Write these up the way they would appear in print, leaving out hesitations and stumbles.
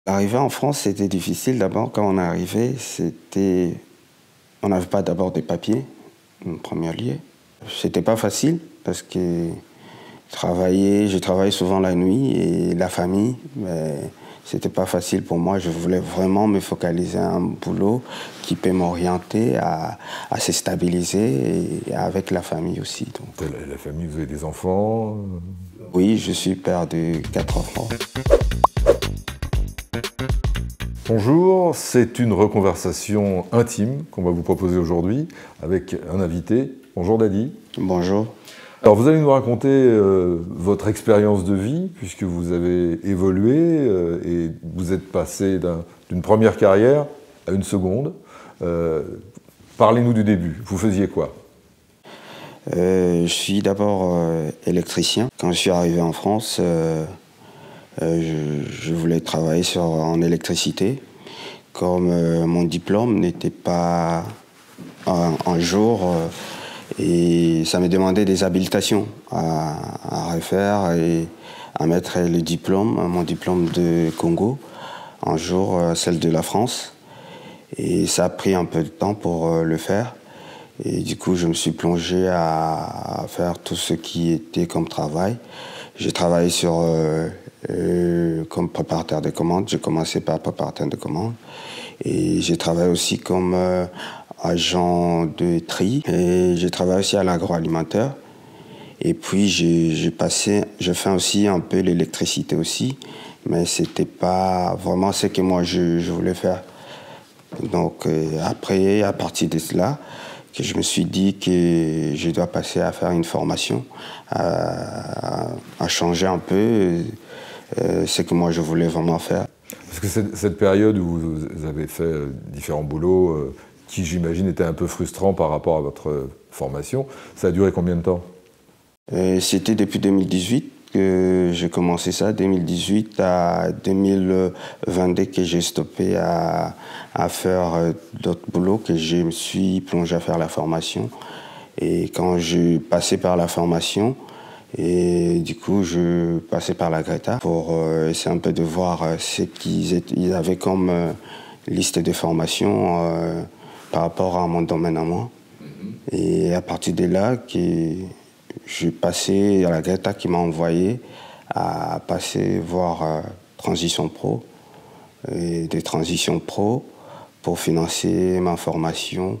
Arriver en France, c'était difficile. D'abord, quand on est arrivé, on n'avait pas d'abord des papiers, en premier lieu. C'était pas facile parce que je travaillais souvent la nuit et la famille, mais c'était pas facile pour moi. Je voulais vraiment me focaliser à un boulot qui peut m'orienter à se stabiliser et avec la famille aussi. Donc. La famille, vous avez des enfants? Oui, je suis père de 4 enfants. Bonjour, c'est une reconversation intime qu'on va vous proposer aujourd'hui avec un invité. Bonjour Dadi. Bonjour. Alors vous allez nous raconter votre expérience de vie puisque vous avez évolué et vous êtes passé d'une première carrière à une seconde. Parlez-nous du début, vous faisiez quoi? Je suis d'abord électricien. Quand je suis arrivé en France, je voulais travailler en électricité. Comme mon diplôme n'était pas un jour, et ça me demandait des habilitations à refaire et à mettre le diplôme, mon diplôme de Congo, un jour celle de la France. Et ça a pris un peu de temps pour le faire. Et du coup, je me suis plongé à faire tout ce qui était comme travail. J'ai travaillé comme préparateur de commandes. J'ai commencé par préparateur de commandes. Et j'ai travaillé aussi comme agent de tri. Et j'ai travaillé aussi à l'agroalimentaire. Et puis, j'ai fait aussi un peu l'électricité aussi. Mais c'était pas vraiment ce que moi, je voulais faire. Donc, après, à partir de cela, que je me suis dit que je dois passer à faire une formation, à changer un peu ce que moi je voulais vraiment faire. Parce que cette période où vous avez fait différents boulots, qui j'imagine était un peu frustrant par rapport à votre formation, ça a duré combien de temps? C'était depuis 2018 que j'ai commencé ça, 2018 à 2022 que j'ai stoppé à faire d'autres boulots, que je me suis plongé à faire la formation. Et quand je passais par la formation, et du coup je passais par la Greta pour essayer un peu de voir ce qu'ils avaient comme liste de formation par rapport à mon domaine à moi. Et à partir de là, je passais à la Greta qui m'a envoyé à passer voir Transition Pro, et des Transitions Pro pour financer ma formation.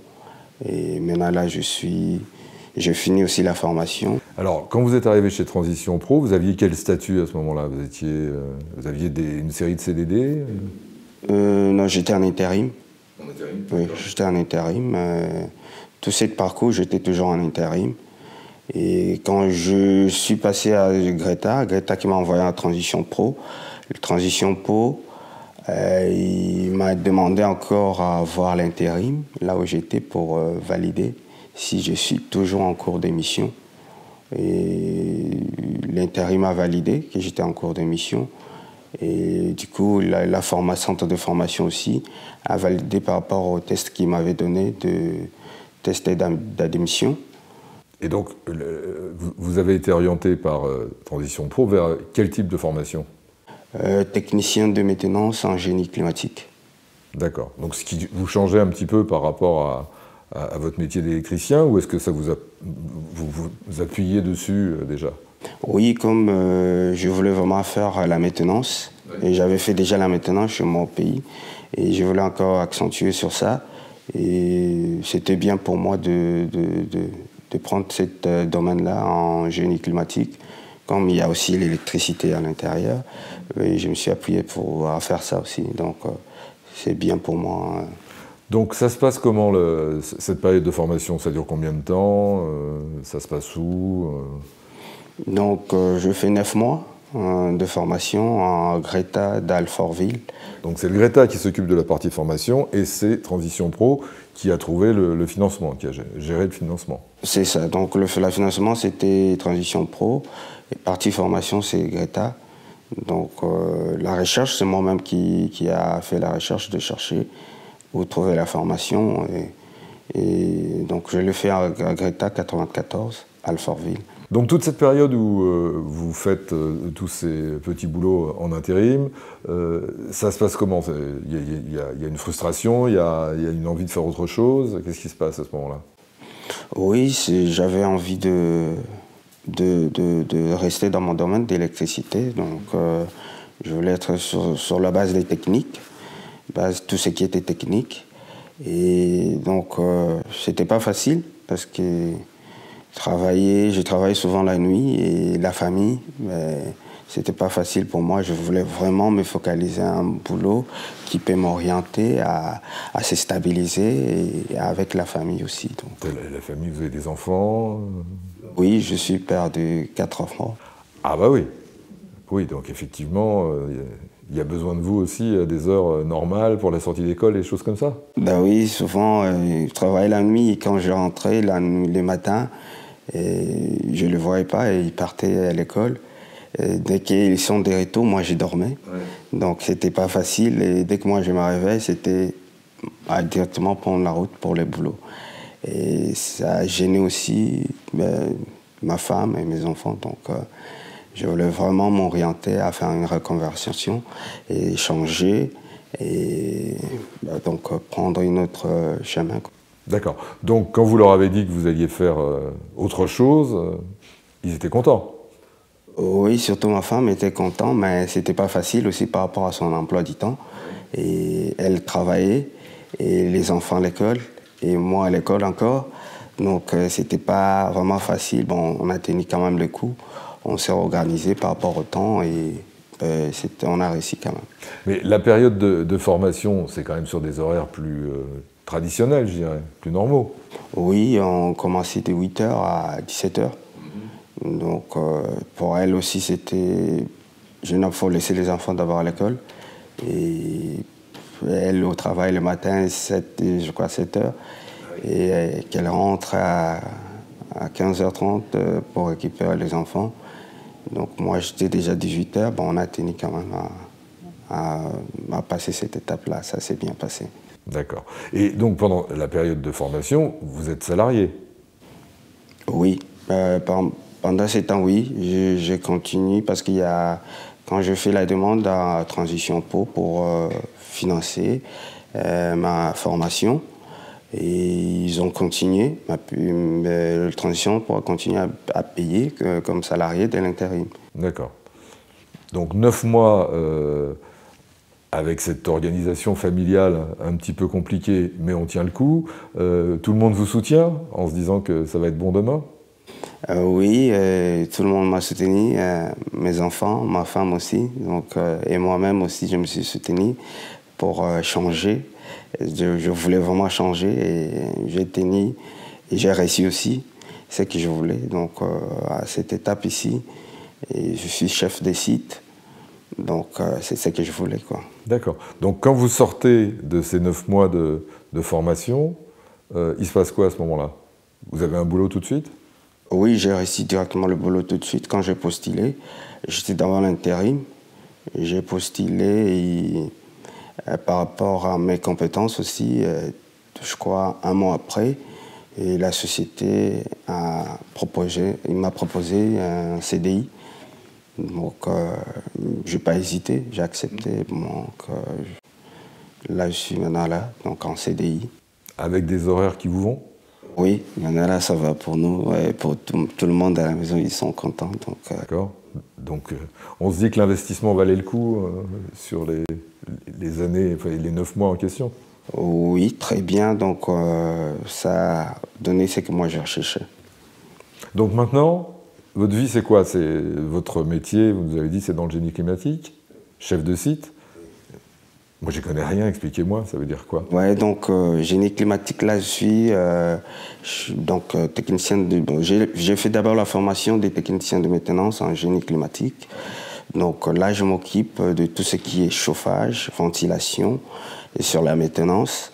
Et maintenant là, je finis aussi la formation. Alors, quand vous êtes arrivé chez Transition Pro, vous aviez quel statut à ce moment-là? Vous aviez une série de CDD? Non, j'étais en intérim. En intérim? Oui, j'étais en intérim. Tout ce parcours, j'étais toujours en intérim. Et quand je suis passé à Greta qui m'a envoyé en Transition Pro, le Transition Pro, il m'a demandé encore à voir l'intérim, là où j'étais, pour valider si je suis toujours en cours d'émission. Et l'intérim a validé que j'étais en cours d'émission. Et du coup, centre de formation aussi a validé par rapport au test qu'il m'avait donné, de test d'admission. Et donc, vous avez été orienté par Transition Pro vers quel type de formation? Technicien de maintenance en génie climatique. D'accord. Donc, ce qui vous changeait un petit peu par rapport à votre métier d'électricien, ou est-ce que ça vous appuyez dessus déjà? Oui, comme je voulais vraiment faire la maintenance, et j'avais fait déjà la maintenance chez moi au pays, et je voulais encore accentuer sur ça. Et c'était bien pour moi de prendre ce domaine-là en génie climatique. Comme il y a aussi l'électricité à l'intérieur, je me suis appuyé pour faire ça aussi. Donc, c'est bien pour moi. Donc, ça se passe comment, cette période de formation? Ça dure combien de temps? Ça se passe où? Donc, je fais 9 mois de formation en Greta d'Alfortville. Donc, c'est le Greta qui s'occupe de la partie formation et c'est Transition Pro qui a trouvé le financement, qui a géré le financement. C'est ça. Donc, le financement, c'était Transition Pro. Et partie formation, c'est Greta. Donc, la recherche, c'est moi-même qui a fait la recherche de chercher où trouver la formation. Et donc, je l'ai fait à Greta 94, Alfortville. Donc toute cette période où vous faites tous ces petits boulots en intérim, ça se passe comment? Il y a une frustration, il y a une envie de faire autre chose. Qu'est-ce qui se passe à ce moment-là? Oui, j'avais envie de rester dans mon domaine d'électricité. Donc, je voulais être sur la base des techniques, tout ce qui était technique. Et donc, c'était pas facile parce que je travaillais souvent la nuit et la famille, mais c'était pas facile pour moi. Je voulais vraiment me focaliser à un boulot qui peut m'orienter à se stabiliser et avec la famille aussi. Donc. La famille, vous avez des enfants? Oui, je suis père de 4 enfants. Ah bah oui. Oui, donc effectivement, il y a besoin de vous aussi à des heures normales pour la sortie d'école et des choses comme ça? Ben oui, souvent, je travaillais la nuit et quand je rentrais les matins, je ne le voyais pas et ils partaient à l'école. Dès qu'ils sont des retours, moi je dormais. Ouais. Donc c'était pas facile et dès que moi je me réveillais, c'était directement prendre la route pour le boulot. Et ça a gêné aussi ma femme et mes enfants. Donc je voulais vraiment m'orienter à faire une reconversion et changer et donc prendre une autre chemin. D'accord. Donc quand vous leur avez dit que vous alliez faire autre chose, ils étaient contents? Oui, surtout ma femme était contente, mais c'était pas facile aussi par rapport à son emploi du temps. Et elle travaillait, et les enfants à l'école, et moi à l'école encore. Donc c'était pas vraiment facile. Bon, on a tenu quand même le coup. On s'est organisé par rapport au temps et on a réussi quand même. Mais la période de formation, c'est quand même sur des horaires plus traditionnels, je dirais, plus normaux. Oui, on commençait de 8h à 17h. Donc, pour elle aussi, c'était... Il faut laisser les enfants d'abord à l'école. Et elle, au travail le matin, je crois 7h. Et qu'elle rentre à 15h30 pour récupérer les enfants. Donc, moi, j'étais déjà 18h. Bon, on a tenu quand même à passer cette étape-là. Ça s'est bien passé. D'accord. Et donc, pendant la période de formation, vous êtes salarié? Oui. Pendant ces temps, oui, j'ai continué parce quand je fais la demande à Transition pour financer ma formation, et ils ont continué, la Transition pour continuer à payer comme salarié de l'intérim. D'accord. Donc 9 mois avec cette organisation familiale un petit peu compliquée, mais on tient le coup. Tout le monde vous soutient en se disant que ça va être bon demain? Oui, tout le monde m'a soutenu, mes enfants, ma femme aussi, donc, et moi-même aussi, je me suis soutenu pour changer. Je voulais vraiment changer et j'ai tenu et j'ai réussi aussi ce que je voulais. Donc à cette étape ici, et je suis chef de site, donc c'est ce que je voulais, quoi. D'accord. Donc quand vous sortez de ces 9 mois de formation, il se passe quoi à ce moment-là? Vous avez un boulot tout de suite? Oui, j'ai réussi directement le boulot tout de suite. Quand j'ai postulé, j'étais dans l'intérim. J'ai postulé et, par rapport à mes compétences aussi, je crois un mois après, et la société m'a proposé un CDI. Donc, je n'ai pas hésité, j'ai accepté. Donc, là, je suis maintenant là, donc en CDI. Avec des horaires qui vous vont? Oui, maintenant là, ça va pour nous, ouais, pour tout le monde à la maison, ils sont contents. D'accord. Donc, on se dit que l'investissement valait le coup sur les années, enfin, les 9 mois en question? Oui, très bien. Donc, ça a donné ce que moi je recherchais. Donc maintenant, votre vie, c'est quoi? C'est votre métier, vous nous avez dit, c'est dans le génie climatique, chef de site. Moi, j'y connais rien, expliquez-moi, ça veut dire quoi? Ouais, donc génie climatique, là, je suis donc technicien de... J'ai fait d'abord la formation des techniciens de maintenance en génie climatique. Donc là, je m'occupe de tout ce qui est chauffage, ventilation et sur la maintenance.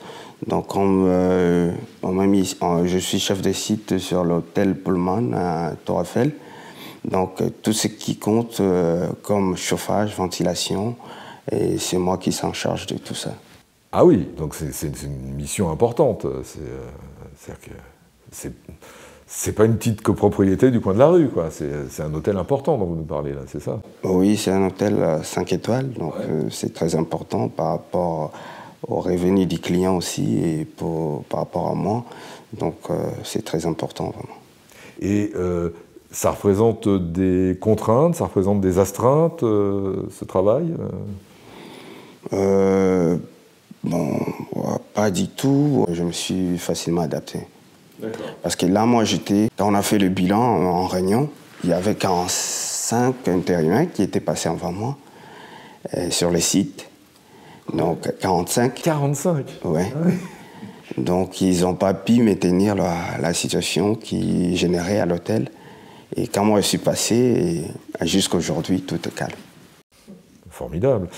Donc on m'a mis, je suis chef de site sur l'hôtel Pullman à Tour Eiffel. Donc tout ce qui compte comme chauffage, ventilation, et c'est moi qui s'en charge de tout ça. Ah oui, donc c'est une mission importante. C'est c'est pas une petite copropriété du coin de la rue, quoi. C'est un hôtel important dont vous nous parlez, là, c'est ça? Oui, c'est un hôtel 5 étoiles, donc c'est très important par rapport aux revenus du client aussi et par rapport à moi. Donc c'est très important, vraiment. Et ça représente des contraintes, ça représente des astreintes, ce travail? Bon, pas du tout. Je me suis facilement adapté. Parce que là, moi, quand on a fait le bilan en réunion, il y avait 45 intérimaires qui étaient passés avant moi sur le site. Donc 45. 45? Ouais. Ah oui. Donc ils n'ont pas pu maintenir la situation qui générait à l'hôtel. Et quand moi je suis passé, jusqu'à aujourd'hui, tout est calme. Formidable.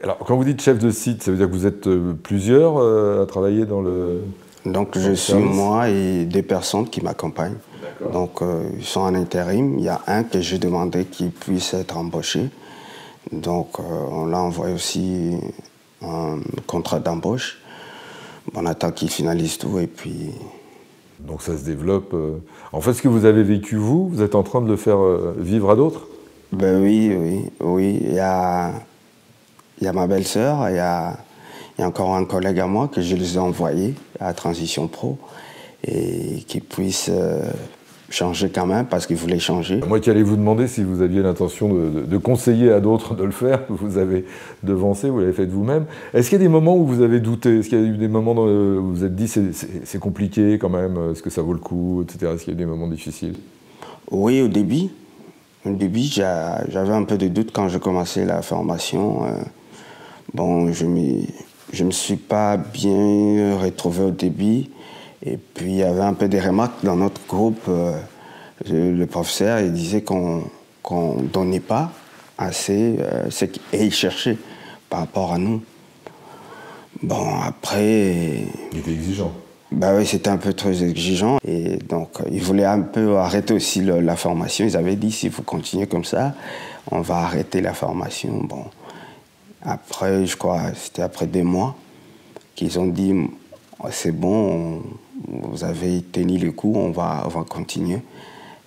Alors, quand vous dites chef de site, ça veut dire que vous êtes plusieurs à travailler dans le... Donc je suis moi et 2 personnes qui m'accompagnent. Donc ils sont en intérim. Il y a un que j'ai demandé qu'il puisse être embauché. Donc on l'a envoyé aussi un contrat d'embauche. On attend qu'il finalise tout et puis... Donc ça se développe. En fait, ce que vous avez vécu, vous êtes en train de le faire vivre à d'autres? Ben oui. Il y a ma belle-sœur, il y a encore un collègue à moi que je les ai envoyés à Transition Pro et qui puisse changer quand même parce qu'il voulait changer. Moi qui allais vous demander si vous aviez l'intention de conseiller à d'autres de le faire, vous avez devancé, vous l'avez fait de vous-même. Est-ce qu'il y a des moments où vous avez douté? Est-ce qu'il y a eu des moments où vous vous êtes dit c'est compliqué quand même, est-ce que ça vaut le coup, etc. Est-ce qu'il y a eu des moments difficiles? Oui, au début. Au début, j'avais un peu de doute quand je commençais la formation. Bon, je me suis pas bien retrouvé au début. Et puis, il y avait un peu des remarques dans notre groupe. Le professeur, il disait qu'on ne donnait pas assez ce qu'il cherchait par rapport à nous. Bon, après... Il était exigeant. Ben oui, c'était un peu très exigeant. Et donc, ils voulaient un peu arrêter aussi la formation. Ils avaient dit, si vous continuez comme ça, on va arrêter la formation. Bon, après, je crois, c'était après 2 mois qu'ils ont dit, c'est bon, vous avez tenu le coup, on va continuer.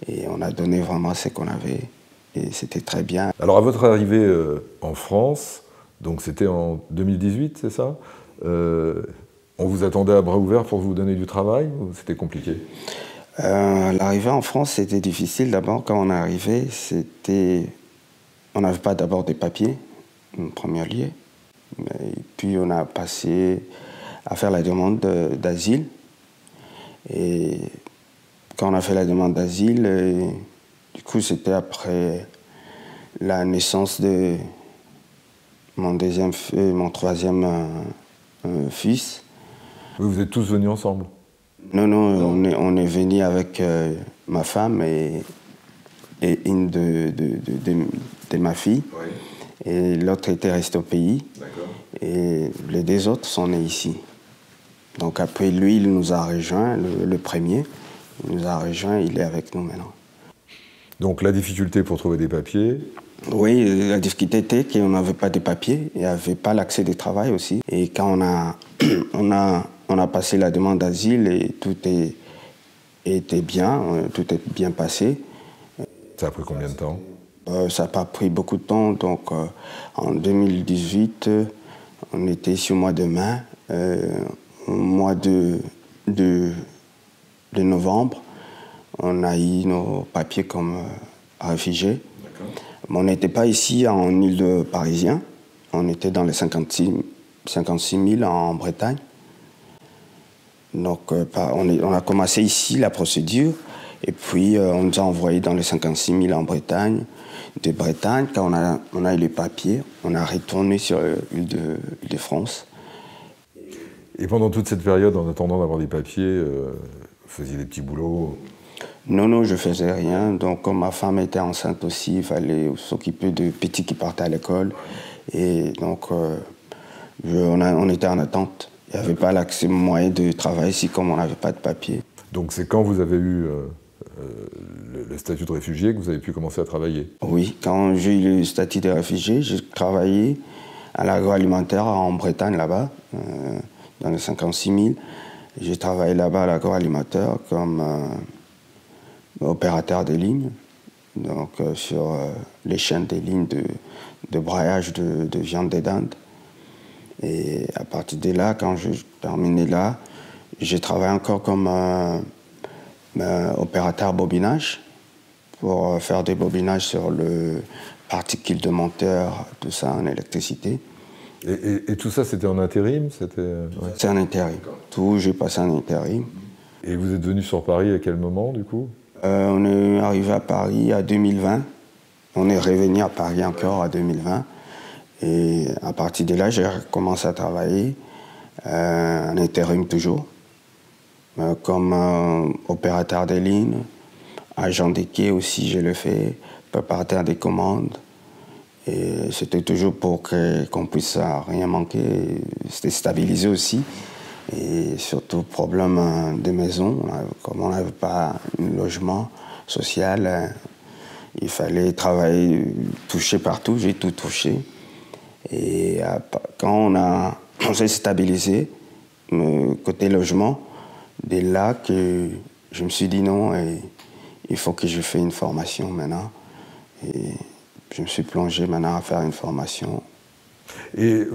Et on a donné vraiment ce qu'on avait. Et c'était très bien. Alors, à votre arrivée en France, donc c'était en 2018, c'est ça? On vous attendait à bras ouverts pour vous donner du travail ou c'était compliqué? L'arrivée en France, c'était difficile. D'abord, quand on est arrivé, on n'avait pas d'abord des papiers, en premier lieu. Et puis, on a passé à faire la demande d'asile. Et quand on a fait la demande d'asile, du coup, c'était après la naissance de mon 3e fils. Vous êtes tous venus ensemble? Non, on est venus avec ma femme et une de ma fille. Oui. Et l'autre était resté au pays. Et les 2 autres sont nés ici. Donc après, lui, il nous a rejoints, le premier. Il nous a rejoints, il est avec nous maintenant. Donc la difficulté pour trouver des papiers? Oui, la difficulté était qu'on n'avait pas de papiers, il n'y avait pas l'accès au travail aussi. Et quand on a passé la demande d'asile et tout était bien, tout est bien passé. Ça a pris combien de temps? Ça n'a pas pris beaucoup de temps. Donc en 2018, on était sur le mois de mai. Au mois de novembre, on a eu nos papiers comme réfugiés. Mais on n'était pas ici en île parisien, on était dans les 56 000 en Bretagne. Donc on a commencé ici la procédure et puis on nous a envoyé dans les 56 000 en Bretagne. De Bretagne, quand on a eu les papiers, on a retourné sur l'île de France. Et pendant toute cette période, en attendant d'avoir des papiers, vous faisiez des petits boulots? Non, je faisais rien. Donc, comme ma femme était enceinte aussi, il fallait s'occuper de petits qui partaient à l'école. Et donc, on était en attente. Il n'y avait pas l'accès moyen de travailler ici, comme on n'avait pas de papier. Donc, c'est quand vous avez eu le statut de réfugié que vous avez pu commencer à travailler? Oui, quand j'ai eu le statut de réfugié, j'ai travaillé à l'agroalimentaire en Bretagne, là-bas, dans les 56 000. J'ai travaillé là-bas à l'agroalimentaire comme opérateur de ligne, donc sur les chaînes des lignes de braillage de viande des dindes. Et à partir de là, quand je terminais là, j'ai travaillé encore comme opérateur bobinage pour faire des bobinages sur le particules de moteur, tout ça en électricité. Et tout ça, c'était en intérim? C'est en intérim. Tout, j'ai passé en intérim. Et vous êtes venu sur Paris à quel moment, du coup? On est arrivé à Paris à 2020. On est revenu à Paris encore à 2020. Et à partir de là, j'ai commencé à travailler en intérim toujours, comme opérateur de ligne, agent des quais aussi, je le fais, préparateur des commandes. Et c'était toujours pour qu'on puisse rien manquer. C'était stabilisé aussi. Et surtout, problème des maisons, comme on n'avait pas un logement social, il fallait travailler, toucher partout, j'ai tout touché. Et quand on s'est stabilisé, côté logement, dès là que je me suis dit non, il faut que je fasse une formation maintenant. Et je me suis plongé maintenant à faire une formation. Et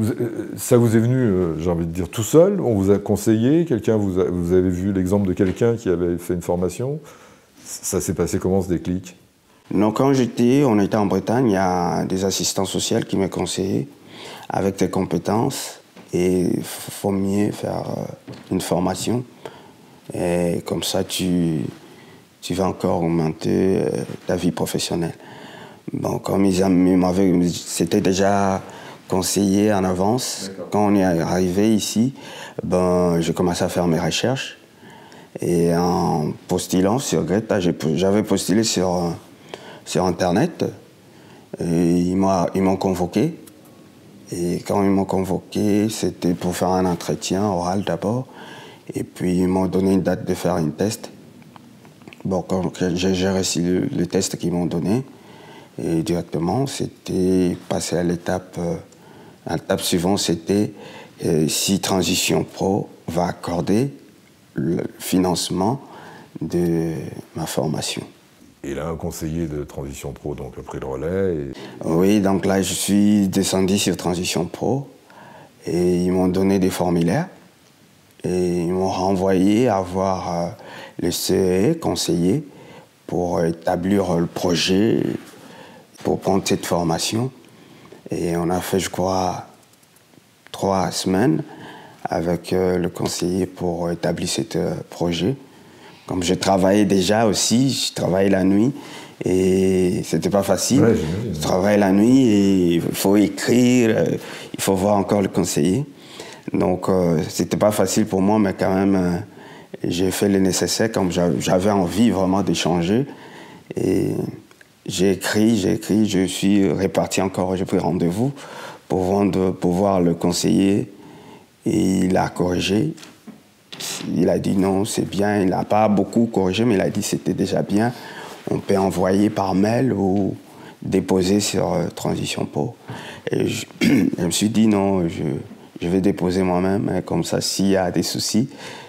ça vous est venu, j'ai envie de dire, tout seul? On vous a conseillé? Vous avez vu l'exemple de quelqu'un qui avait fait une formation? Ça s'est passé comment, ce déclic? Non, quand on était en Bretagne, il y a des assistants sociaux qui m'ont conseillé avec tes compétences et il faut mieux faire une formation. Et comme ça, tu vas encore augmenter ta vie professionnelle. Bon, comme c'était déjà conseillé en avance. Quand on est arrivé ici, j'ai commencé à faire mes recherches. Et en postulant sur Greta, j'avais postulé sur Internet. Et ils m'ont convoqué. Et quand ils m'ont convoqué, c'était pour faire un entretien oral d'abord. Et puis ils m'ont donné une date de faire un test. Bon, quand j'ai reçu le test qu'ils m'ont donné, et directement, c'était passé à l'étape suivante, c'était si Transition Pro va accorder le financement de ma formation. Et là, un conseiller de Transition Pro donc, a pris le relais. Oui, donc là, je suis descendu sur Transition Pro et ils m'ont donné des formulaires et ils m'ont renvoyé à voir le CE conseiller pour établir le projet, pour prendre cette formation. Et on a fait, je crois, 3 semaines avec le conseiller pour établir ce projet. Comme je travaillais déjà aussi, je travaillais la nuit et c'était pas facile. Ouais, je travaillais la nuit et il faut écrire, il faut voir encore le conseiller. Donc c'était pas facile pour moi, mais quand même j'ai fait le nécessaire comme j'avais envie vraiment d'échanger. Et j'ai écrit, je suis reparti encore, j'ai pris rendez-vous pour voir le conseiller et il a corrigé. Il a dit non, c'est bien. Il n'a pas beaucoup corrigé, mais il a dit c'était déjà bien. On peut envoyer par mail ou déposer sur Transition Pro. Et je me suis dit non, je vais déposer moi-même, comme ça, s'il y a des soucis,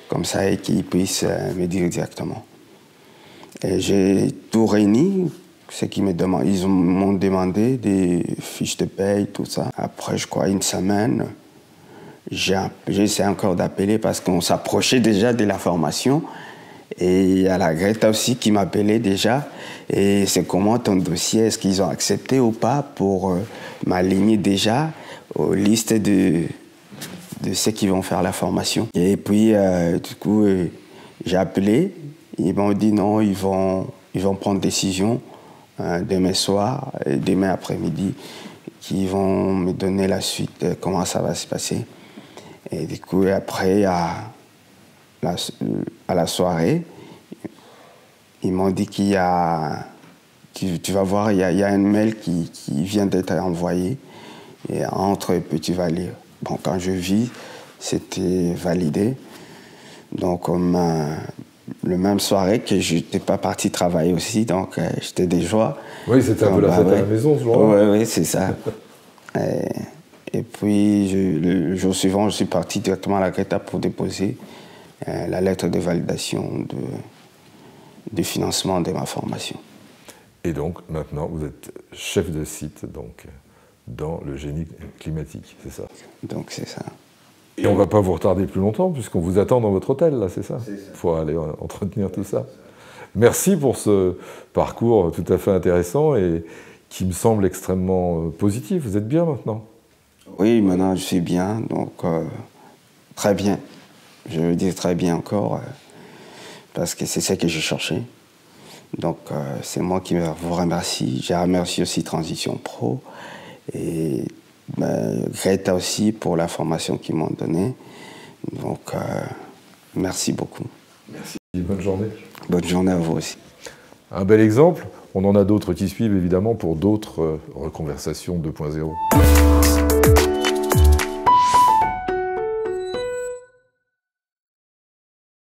comme ça, et qu'ils puissent me dire directement. Et j'ai tout réuni, ce qu'ils m'ont demandé des fiches de paye, tout ça. Après, je crois, une semaine, j'ai essayé encore d'appeler parce qu'on s'approchait déjà de la formation. Et il y a la Greta aussi qui m'appelait déjà. Et c'est comment ton dossier, est-ce qu'ils ont accepté ou pas pour m'aligner déjà aux listes de ceux qui vont faire la formation. Et puis, du coup, j'ai appelé. Ils m'ont dit non, ils vont prendre décision demain soir et demain après-midi, qui vont me donner la suite, comment ça va se passer. Et du coup, après, à la soirée, ils m'ont dit qu'il y a... Tu vas voir, il y a un mail qui vient d'être envoyé. Et entre et puis tu vas lire. Bon, quand je vis, c'était validé. Donc, comme le même soirée que je n'étais pas parti travailler aussi, donc j'étais des joies. Oui, c'était un peu la fête à la maison, ce jour-là. Oui, c'est ça. Et puis, le jour suivant, je suis parti directement à la Greta pour déposer la lettre de validation du financement de ma formation. Et donc, maintenant, vous êtes chef de site donc, dans le génie climatique, c'est ça? Donc, c'est ça. Et on ne va pas vous retarder plus longtemps, puisqu'on vous attend dans votre hôtel, là, c'est ça? C'est ça. Pour aller entretenir tout ça. Merci pour ce parcours tout à fait intéressant et qui me semble extrêmement positif. Vous êtes bien maintenant? Oui, maintenant, je suis bien, donc très bien. Je veux dire très bien encore, parce que c'est ça que j'ai cherché. Donc, c'est moi qui vous remercie. Je remercie aussi Transition Pro et Greta aussi pour la formation qu'ils m'ont donnée. Donc, merci beaucoup. Merci, bonne journée. Bonne journée à vous aussi. Un bel exemple. On en a d'autres qui suivent, évidemment, pour d'autres reconversations 2.0.